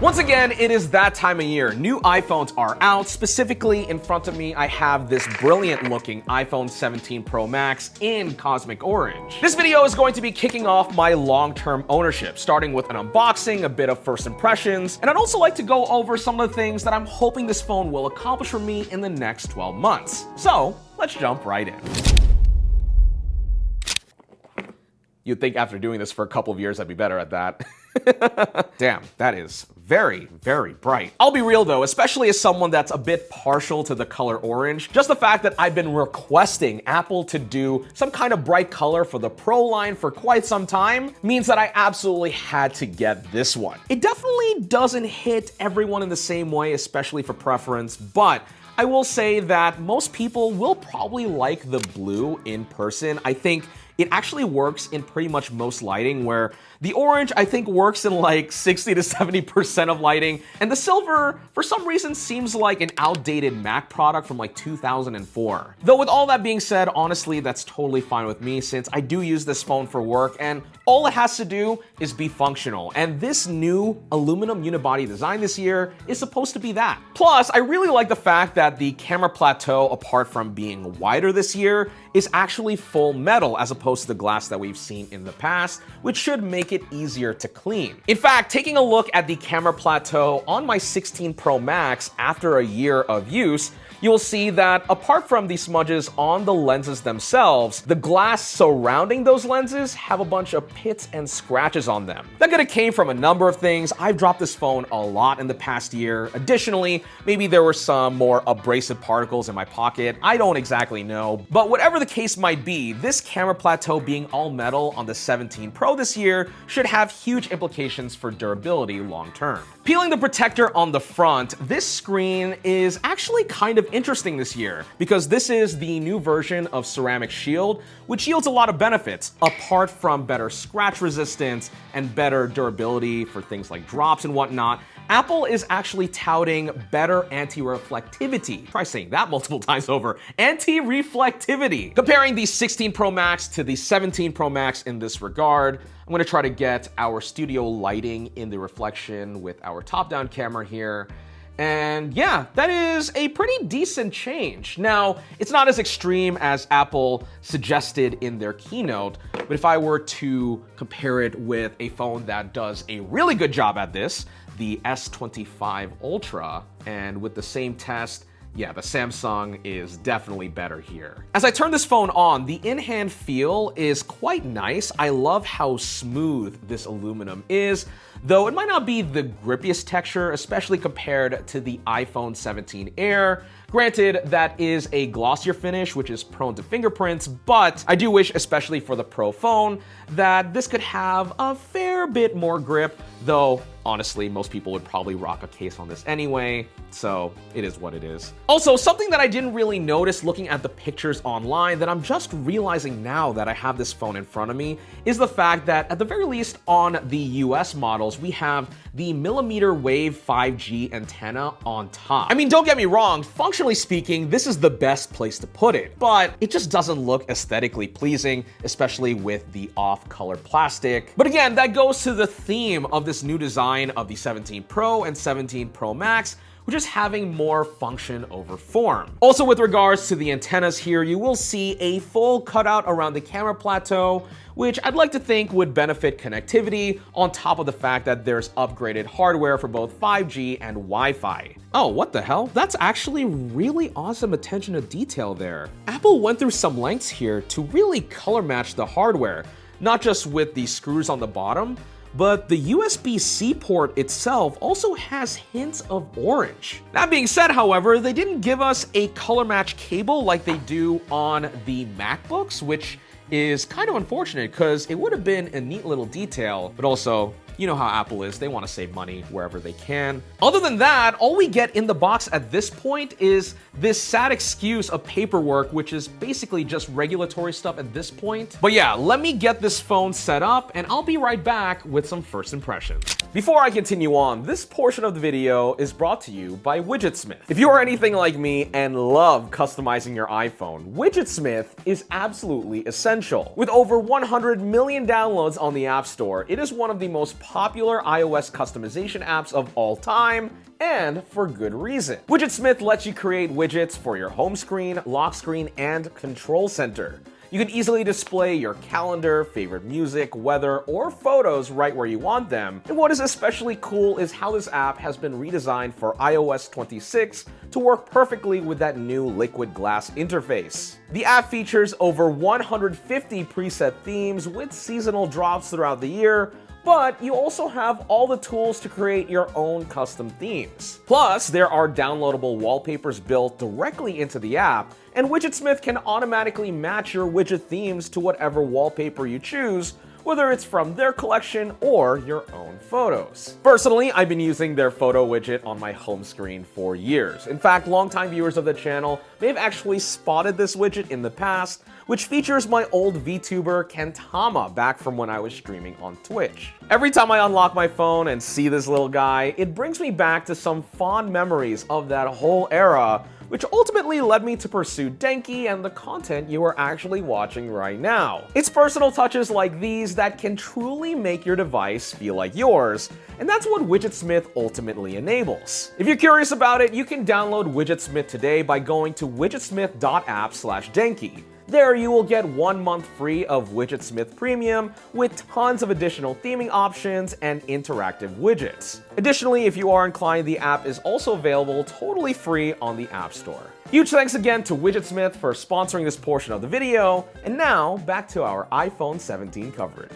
Once again, it is that time of year. New iPhones are out. Specifically, in front of me, I have this brilliant looking iPhone 17 Pro Max in Cosmic Orange. This video is going to be kicking off my long-term ownership, starting with an unboxing, a bit of first impressions, and I'd also like to go over some of the things that I'm hoping this phone will accomplish for me in the next 12 months. So, let's jump right in. You'd think after doing this for a couple of years, I'd be better at that. Damn, that is very, very bright. I'll be real though, especially as someone that's a bit partial to the color orange, just the fact that I've been requesting Apple to do some kind of bright color for the Pro line for quite some time means that I absolutely had to get this one. It definitely doesn't hit everyone in the same way, especially for preference, but I will say that most people will probably like the blue in person. I think it actually works in pretty much most lighting, where the orange, I think, works in like 60 to 70% of lighting, and the silver, for some reason, seems like an outdated Mac product from like 2004. Though with all that being said, honestly, that's totally fine with me since I do use this phone for work, and all it has to do is be functional. And this new aluminum unibody design this year is supposed to be that. Plus, I really like the fact that the camera plateau, apart from being wider this year, is actually full metal as opposed to the glass that we've seen in the past, which should make it easier to clean. In fact, taking a look at the camera plateau on my 16 Pro Max after a year of use, you'll see that apart from the smudges on the lenses themselves, the glass surrounding those lenses have a bunch of pits and scratches on them. That could have came from a number of things. I've dropped this phone a lot in the past year. Additionally, maybe there were some more abrasive particles in my pocket. I don't exactly know. But whatever the case might be, this camera plateau being all metal on the 17 Pro this year should have huge implications for durability long term. Peeling the protector on the front, this screen is actually kind of interesting this year because this is the new version of Ceramic Shield, which yields a lot of benefits apart from better scratch resistance and better durability for things like drops and whatnot. Apple is actually touting better anti-reflectivity. Try saying that multiple times over. Anti-reflectivity. Comparing the 16 Pro Max to the 17 Pro Max in this regard, I'm going to try to get our studio lighting in the reflection with our top-down camera here. And yeah, that is a pretty decent change. Now, it's not as extreme as Apple suggested in their keynote, but if I were to compare it with a phone that does a really good job at this, the S25 Ultra, and with the same test, yeah, the Samsung is definitely better here. As I turn this phone on, the in-hand feel is quite nice. I love how smooth this aluminum is, though it might not be the grippiest texture, especially compared to the iPhone 17 Air. Granted, that is a glossier finish, which is prone to fingerprints, but I do wish, especially for the Pro phone, that this could have a fair bit more grip, though honestly, most people would probably rock a case on this anyway, so it is what it is. Also, something that I didn't really notice looking at the pictures online that I'm just realizing now that I have this phone in front of me is the fact that at the very least on the US models, we have the millimeter wave 5G antenna on top. I mean, don't get me wrong, functionally speaking, this is the best place to put it, but it just doesn't look aesthetically pleasing, especially with the off-color plastic. But again, that goes to the theme of this new design of the 17 Pro and 17 Pro Max, which is having more function over form. Also, with regards to the antennas here, you will see a full cutout around the camera plateau, which I'd like to think would benefit connectivity on top of the fact that there's upgraded hardware for both 5G and Wi-Fi. Oh, what the hell? That's actually really awesome attention to detail there. Apple went through some lengths here to really color match the hardware, not just with the screws on the bottom, but the USB-C port itself also has hints of orange. That being said, however, they didn't give us a color match cable like they do on the MacBooks, which is kind of unfortunate because it would have been a neat little detail, but also, you know how Apple is, they want to save money wherever they can. Other than that, all we get in the box at this point is this sad excuse of paperwork, which is basically just regulatory stuff at this point. But yeah, let me get this phone set up and I'll be right back with some first impressions. Before I continue on, this portion of the video is brought to you by Widgetsmith. If you are anything like me and love customizing your iPhone, Widgetsmith is absolutely essential. With over 100 million downloads on the App Store, it is one of the most popular iOS customization apps of all time, and for good reason. Widgetsmith lets you create widgets for your home screen, lock screen, and control center. You can easily display your calendar, favorite music, weather, or photos right where you want them. And what is especially cool is how this app has been redesigned for iOS 26 to work perfectly with that new liquid glass interface. The app features over 150 preset themes with seasonal drops throughout the year, but you also have all the tools to create your own custom themes. Plus, there are downloadable wallpapers built directly into the app, and Widgetsmith can automatically match your widget themes to whatever wallpaper you choose, whether it's from their collection or your own photos. Personally, I've been using their photo widget on my home screen for years. In fact, longtime viewers of the channel may have actually spotted this widget in the past, which features my old VTuber Kentama back from when I was streaming on Twitch. Every time I unlock my phone and see this little guy, it brings me back to some fond memories of that whole era, which ultimately led me to pursue Denki and the content you are actually watching right now. It's personal touches like these that can truly make your device feel like yours, and that's what Widgetsmith ultimately enables. If you're curious about it, you can download Widgetsmith today by going to widgetsmith.app/Denki. There you will get 1 month free of Widgetsmith Premium with tons of additional theming options and interactive widgets. Additionally, if you are inclined, the app is also available totally free on the App Store. Huge thanks again to Widgetsmith for sponsoring this portion of the video, and now back to our iPhone 17 coverage.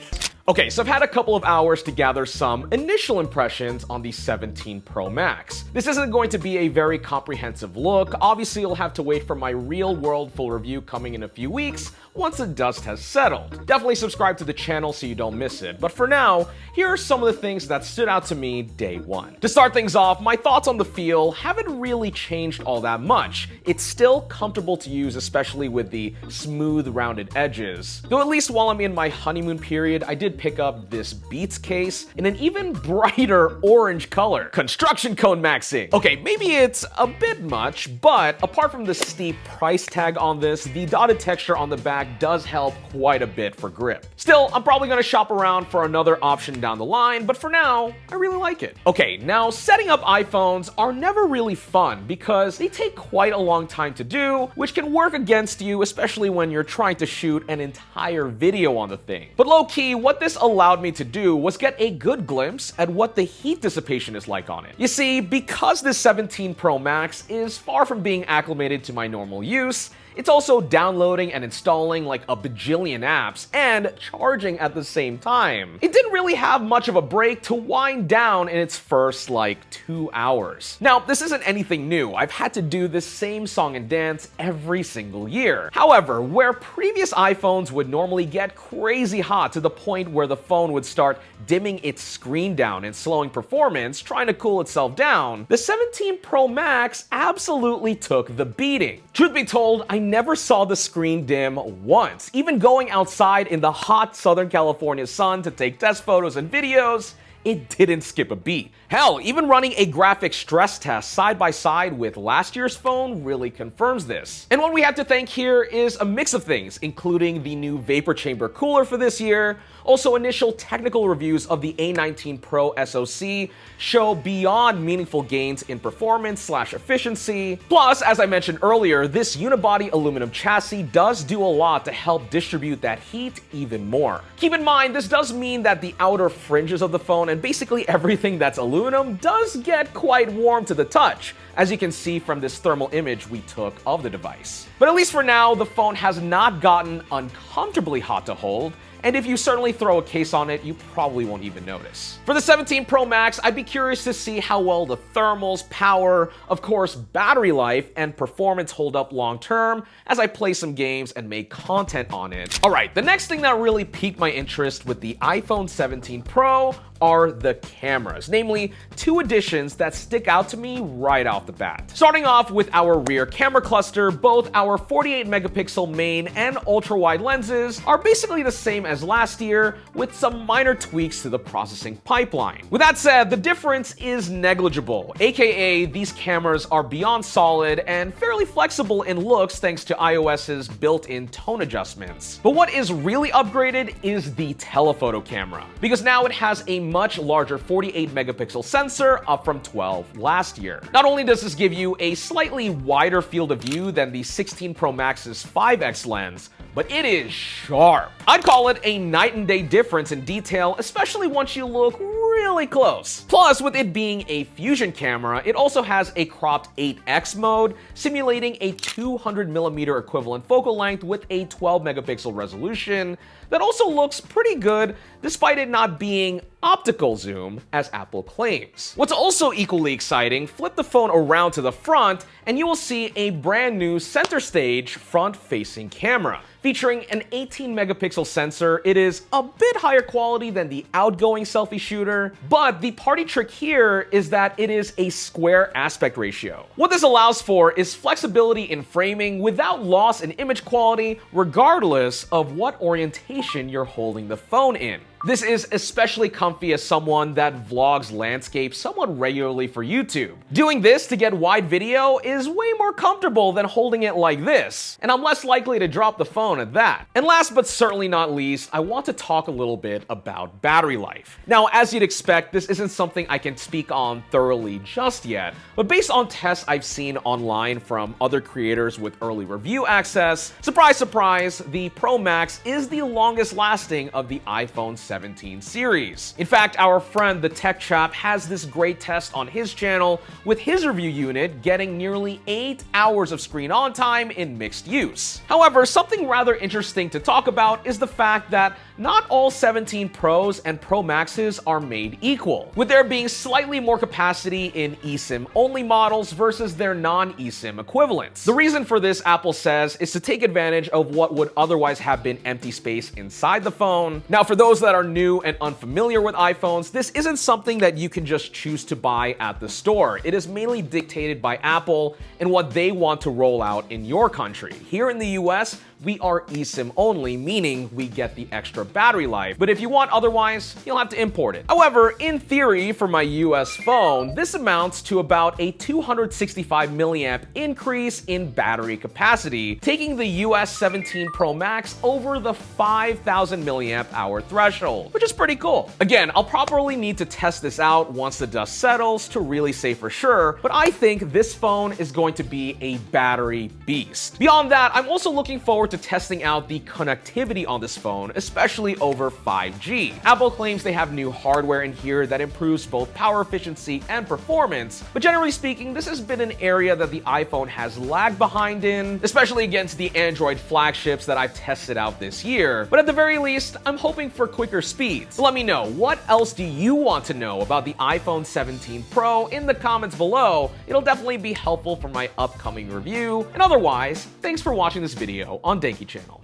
Okay, so I've had a couple of hours to gather some initial impressions on the 17 Pro Max. This isn't going to be a very comprehensive look. Obviously, you'll have to wait for my real-world full review coming in a few weeks once the dust has settled. Definitely subscribe to the channel so you don't miss it. But for now, here are some of the things that stood out to me day one. To start things off, my thoughts on the feel haven't really changed all that much. It's still comfortable to use, especially with the smooth, rounded edges. Though at least while I'm in my honeymoon period, I did pick up this Beats case in an even brighter orange color. Construction cone maxing. Okay, maybe it's a bit much, but apart from the steep price tag on this, the dotted texture on the back does help quite a bit for grip. Still, I'm probably gonna shop around for another option down the line, but for now, I really like it. Okay, now setting up iPhones are never really fun because they take quite a long time to do, which can work against you, especially when you're trying to shoot an entire video on the thing. But low-key, what this allowed me to do was get a good glimpse at what the heat dissipation is like on it. You see, because this 17 Pro Max is far from being acclimated to my normal use, it's also downloading and installing like a bajillion apps and charging at the same time. It didn't really have much of a break to wind down in its first like 2 hours. Now, this isn't anything new. I've had to do this same song and dance every single year. However, where previous iPhones would normally get crazy hot to the point where the phone would start dimming its screen down and slowing performance, trying to cool itself down, the 17 Pro Max absolutely took the beating. Truth be told, I never saw the screen dim once. Even going outside in the hot Southern California sun to take test photos and videos, it didn't skip a beat. Hell, even running a graphics stress test side by side with last year's phone really confirms this. And what we have to thank here is a mix of things, including the new vapor chamber cooler for this year. Also, initial technical reviews of the A19 Pro SoC show beyond meaningful gains in performance/efficiency. Plus, as I mentioned earlier, this unibody aluminum chassis does do a lot to help distribute that heat even more. Keep in mind, this does mean that the outer fringes of the phone and basically everything that's aluminum does get quite warm to the touch, as you can see from this thermal image we took of the device. But at least for now, the phone has not gotten uncomfortably hot to hold, and if you certainly throw a case on it, you probably won't even notice. For the 17 Pro Max, I'd be curious to see how well the thermals, power, of course, battery life, and performance hold up long term as I play some games and make content on it. Alright, the next thing that really piqued my interest with the iPhone 17 Pro are the cameras, namely two additions that stick out to me right off the bat. Starting off with our rear camera cluster, both our 48 megapixel main and ultra-wide lenses are basically the same as last year, with some minor tweaks to the processing pipeline. With that said, the difference is negligible, aka these cameras are beyond solid and fairly flexible in looks thanks to iOS's built-in tone adjustments. But what is really upgraded is the telephoto camera, because now it has a much larger 48 megapixel sensor, up from 12 last year. Not only does this give you a slightly wider field of view than the 16 Pro Max's 5x lens, but it is sharp. I'd call it a night and day difference in detail, especially once you look really close. Plus, with it being a fusion camera, it also has a cropped 8x mode, simulating a 200mm equivalent focal length with a 12 megapixel resolution that also looks pretty good despite it not being optical zoom, as Apple claims. What's also equally exciting, flip the phone around to the front and you will see a brand new center stage front-facing camera. Featuring an 18 megapixel sensor, it is a bit higher quality than the outgoing selfie shooter, but the party trick here is that it is a square aspect ratio. What this allows for is flexibility in framing without loss in image quality, regardless of what orientation you're holding the phone in. This is especially comfy as someone that vlogs landscapes somewhat regularly for YouTube. Doing this to get wide video is way more comfortable than holding it like this, and I'm less likely to drop the phone at that. And last but certainly not least, I want to talk a little bit about battery life. Now, as you'd expect, this isn't something I can speak on thoroughly just yet, but based on tests I've seen online from other creators with early review access, surprise, surprise, the Pro Max is the longest lasting of the iPhone 17 series. In fact, our friend the Tech Chap has this great test on his channel, with his review unit getting nearly 8 hours of screen on time in mixed use. However, something rather interesting to talk about is the fact that not all 17 Pros and Pro Maxes are made equal, with there being slightly more capacity in eSIM-only models versus their non-eSIM equivalents. The reason for this, Apple says, is to take advantage of what would otherwise have been empty space inside the phone. Now, for those that are new and unfamiliar with iPhones, this isn't something that you can just choose to buy at the store. It is mainly dictated by Apple and what they want to roll out in your country. Here in the US, we are eSIM only, meaning we get the extra battery life. But if you want otherwise, you'll have to import it. However, in theory, for my US phone, this amounts to about a 265 milliamp increase in battery capacity, taking the US 17 Pro Max over the 5,000 milliamp hour threshold, which is pretty cool. Again, I'll probably need to test this out once the dust settles to really say for sure, but I think this phone is going to be a battery beast. Beyond that, I'm also looking forward to testing out the connectivity on this phone, especially over 5G. Apple claims they have new hardware in here that improves both power efficiency and performance, but generally speaking, this has been an area that the iPhone has lagged behind in, especially against the Android flagships that I've tested out this year. But at the very least, I'm hoping for quicker speeds. Let me know, what else do you want to know about the iPhone 17 Pro in the comments below? It'll definitely be helpful for my upcoming review. And otherwise, thanks for watching this video on Denki channel.